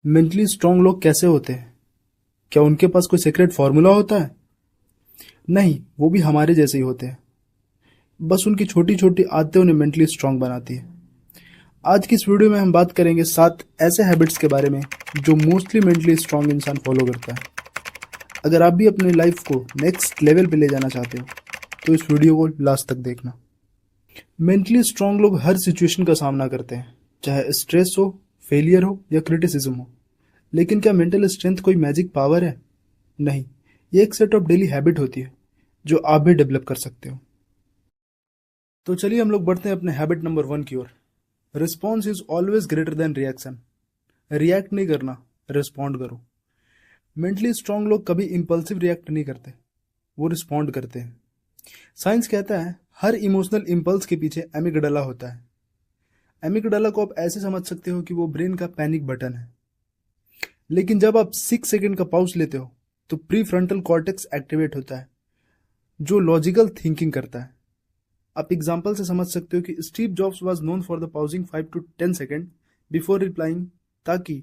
Mentally strong लोग कैसे होते हैं? क्या उनके पास कोई सीक्रेट फॉर्मूला होता है? नहीं, वो भी हमारे जैसे ही होते हैं। बस उनकी छोटी छोटी आदतें उन्हें मेंटली स्ट्रांग बनाती है। आज की इस वीडियो में हम बात करेंगे 7 ऐसे हैबिट्स के बारे में जो मोस्टली मेंटली स्ट्रांग इंसान फॉलो करता है। अगर आप भी अपनी लाइफ को नेक्स्ट लेवल पे ले जाना चाहते हो तो इस वीडियो को लास्ट तक देखना। मेंटली स्ट्रांग लोग हर सिचुएशन का सामना करते हैं, चाहे स्ट्रेस हो, फेलियर हो या क्रिटिसिज्म हो। लेकिन क्या मेंटल स्ट्रेंथ कोई मैजिक पावर है? नहीं, ये एक सेट ऑफ डेली हैबिट होती है जो आप भी डेवलप कर सकते हो। तो चलिए हम लोग बढ़ते हैं अपने हैबिट नंबर 1 की ओर। Response is always greater than reaction. React नहीं करना, रिस्पॉन्ड करो। मेंटली स्ट्रांग लोग कभी इंपल्सिव रिएक्ट नहीं करते, वो रिस्पॉन्ड करते हैं। साइंस कहता है हर इमोशनल इंपल्स के पीछे एमिगडाला होता है। एमिगडाला को आप ऐसे समझ सकते हो कि वो ब्रेन का पैनिक बटन है। लेकिन जब आप 6 सेकंड का पॉज लेते हो तो प्री फ्रंटल कॉर्टेक्स एक्टिवेट होता है जो लॉजिकल थिंकिंग करता है। आप एग्जाम्पल से समझ सकते हो कि Steve Jobs was known for the pausing 5 to 10 second before replying, ताकि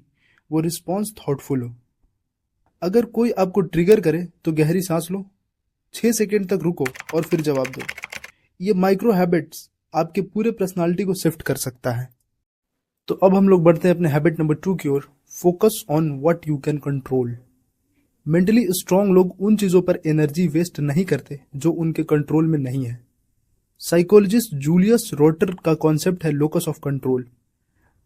वो रिस्पॉन्स थॉटफुल हो। अगर कोई आपको ट्रिगर करे तो गहरी सांस लो, 6 सेकंड तक रुको और फिर जवाब दो। ये माइक्रो हैबिट्स आपके पूरे पर्सनालिटी को शिफ्ट कर सकता है। तो अब हम लोग बढ़ते हैं अपने हैबिट नंबर 2 की ओर। Focus on what you can control. Mentally strong लोग उन चीजों पर एनर्जी वेस्ट नहीं करते जो उनके कंट्रोल में नहीं है। साइकोलॉजिस्ट जूलियस रोटर का कॉन्सेप्ट है लोकस ऑफ कंट्रोल,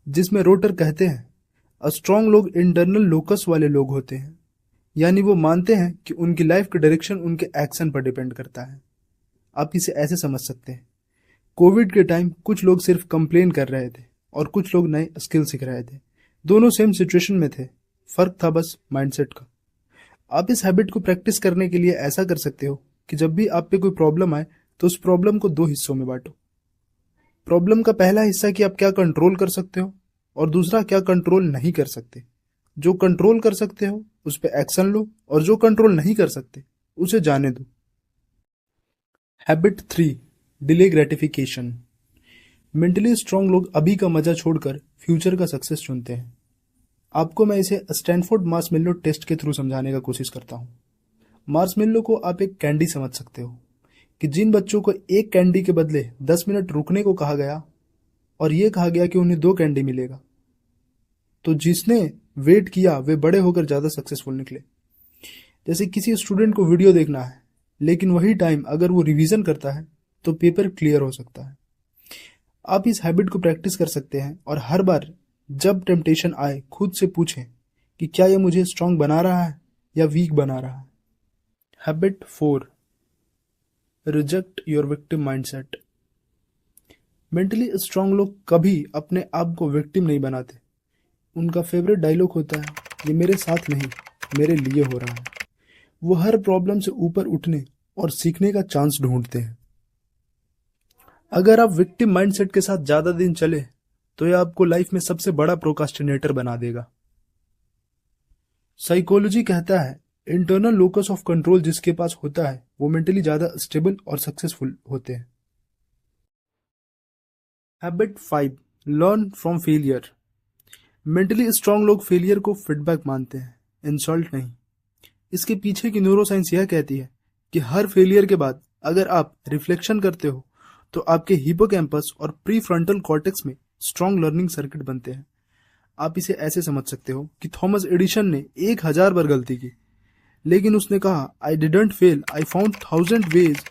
जिसमें रोटर कहते हैं स्ट्रांग लोग इंटरनल लोकस वाले लोग होते हैं, यानी वो मानते हैं कि उनकी लाइफ का डायरेक्शन उनके एक्शन पर डिपेंड करता है। आप इसे ऐसे समझ सकते हैं, कोविड के टाइम कुछ लोग सिर्फ कंप्लेन कर रहे थे और कुछ लोग नए स्किल सीख रहे थे। दोनों सेम सिचुएशन में थे, फर्क था बस माइंडसेट का। आप इस हैबिट को प्रैक्टिस करने के लिए ऐसा कर सकते हो कि जब भी आप पे कोई प्रॉब्लम आए तो उस प्रॉब्लम को 2 हिस्सों में बांटो। प्रॉब्लम का पहला हिस्सा कि आप क्या कंट्रोल कर सकते हो और दूसरा क्या कंट्रोल नहीं कर सकते। जो कंट्रोल कर सकते हो उस पर एक्शन लो और जो कंट्रोल नहीं कर सकते उसे जाने दो। Habit 3, delay gratification. Mentally strong लोग अभी का मजा छोड़कर फ्यूचर का सक्सेस चुनते हैं। आपको मैं इसे स्टैनफोर्ड मार्शमेलो टेस्ट के थ्रू समझाने का कोशिश करता हूँ। मार्शमेलो को आप एक कैंडी समझ सकते हो कि जिन बच्चों को एक कैंडी के बदले 10 मिनट रुकने को कहा गया और ये कहा गया कि उन्हें 2 कैंडी मिलेगा, तो जिसने वेट किया वे बड़े होकर ज़्यादा सक्सेसफुल निकले। जैसे किसी स्टूडेंट को वीडियो देखना है, लेकिन वही टाइम अगर वो रिवीजन करता है तो पेपर क्लियर हो सकता है। आप इस हैबिट को प्रैक्टिस कर सकते हैं और हर बार जब टेम्पटेशन आए खुद से पूछें कि क्या ये मुझे स्ट्रांग बना रहा है या वीक बना रहा है। Habit 4, reject your victim mindset. Mentally strong लोग कभी अपने आप को विक्टिम नहीं बनाते। उनका फेवरेट डायलॉग होता है, ये मेरे साथ नहीं, मेरे लिए हो रहा है। वो हर प्रॉब्लम से ऊपर उठने और सीखने का चांस ढूंढते हैं। अगर आप विक्टिम माइंडसेट के साथ ज्यादा दिन चले तो यह आपको लाइफ में सबसे बड़ा प्रोकास्टिनेटर बना देगा। साइकोलॉजी कहता है इंटरनल लोकस ऑफ कंट्रोल जिसके पास होता है वो मेंटली ज्यादा स्टेबल और सक्सेसफुल होते हैं। Habit 5, learn from failure. Mentally strong लोग फेलियर को फीडबैक मानते हैं, इंसल्ट नहीं। इसके पीछे की न्यूरोसाइंस यह कहती है कि हर फेलियर के बाद अगर आप रिफ्लेक्शन करते हो तो आपके हिपोकैम्पस और प्री फ्रंटल कॉर्टेक्स में स्ट्रांग लर्निंग सर्किट बनते हैं। आप इसे ऐसे समझ सकते हो कि थॉमस एडिसन ने 1000 बार गलती की, लेकिन उसने कहा I didn't fail, I found 1000 ways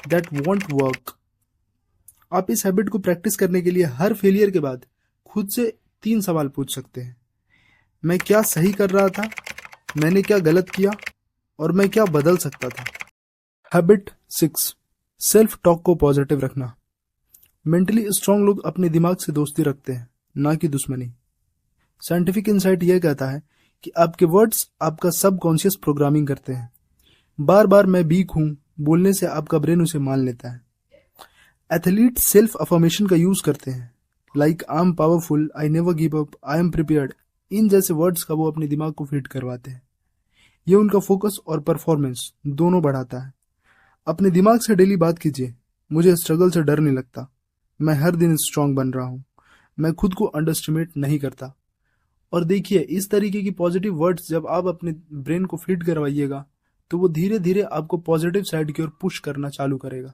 that want work. आप इस हैबिट को प्रैक्टिस करने के लिए हर फेलियर के बाद खुद से 3 सवाल पूछ सकते हैं। मैं क्या सही कर रहा था, मैंने क्या गलत किया और मैं क्या बदल सकता था। हैबिट 6, सेल्फ टॉक को पॉजिटिव रखना। मेंटली स्ट्रांग लोग अपने दिमाग से दोस्ती रखते हैं, ना कि दुश्मनी। साइंटिफिक इंसाइट यह कहता है कि आपके वर्ड्स आपका सबकॉन्शियस प्रोग्रामिंग करते हैं। बार बार मैं वीक हूं बोलने से आपका ब्रेन उसे मान लेता है। एथलीट सेल्फ अफर्मेशन का यूज करते हैं, like I am powerful, I never give up, I am prepared. इन जैसे वर्ड्स का वो अपने दिमाग को फीड करवाते हैं। ये उनका फोकस और परफॉर्मेंस दोनों बढ़ाता है। अपने दिमाग से डेली बात कीजिए, मुझे स्ट्रगल से डर नहीं लगता, मैं हर दिन स्ट्रांग बन रहा हूँ, मैं खुद को अंडरस्टिमेट नहीं करता। और देखिए, इस तरीके की पॉजिटिव वर्ड्स जब आप अपने ब्रेन को फीड करवाइएगा तो वो धीरे धीरे आपको पॉजिटिव साइड की ओर पुश करना चालू करेगा।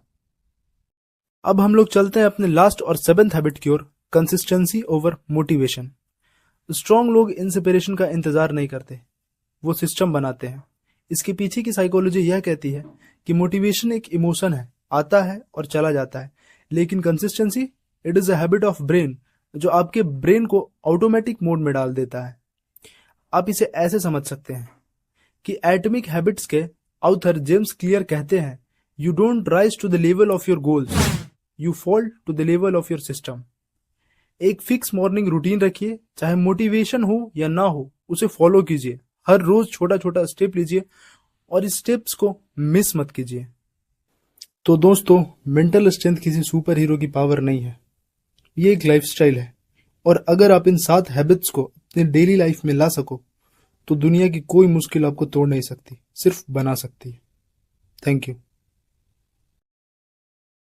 अब हम लोग चलते हैं अपने लास्ट और सेवेंथ हैबिट की ओर, कंसिस्टेंसी ओवर मोटिवेशन। स्ट्रांग लोग इंस्पिरेशन का इंतजार नहीं करते, वो सिस्टम बनाते हैं। इसके पीछे की साइकोलॉजी यह कहती है कि मोटिवेशन एक इमोशन है, आता है और चला जाता है, लेकिन consistency it is a habit of brain, जो आपके ब्रेन को ऑटोमेटिक मोड में डाल देता है। आप इसे ऐसे समझ सकते हैं कि एटॉमिक हैबिट्स के ऑथर जेम्स क्लियर कहते हैं, you don't rise to the level of your goals, you fall to the level of your system. एक फिक्स मॉर्निंग रूटीन रखिए, चाहे मोटिवेशन हो या ना हो, उसे फॉलो कीजिए। हर रोज छोटा छोटा स्टेप लीजिए और इस स्टेप्स को मिस मत कीजिए। तो दोस्तों, मेंटल स्ट्रेंथ किसी सुपर हीरो की पावर नहीं है, ये एक लाइफस्टाइल है। और अगर आप इन 7 हैबिट्स को अपनी डेली लाइफ में ला सको तो दुनिया की कोई मुश्किल आपको तोड़ नहीं सकती, सिर्फ बना सकती है। Thank you.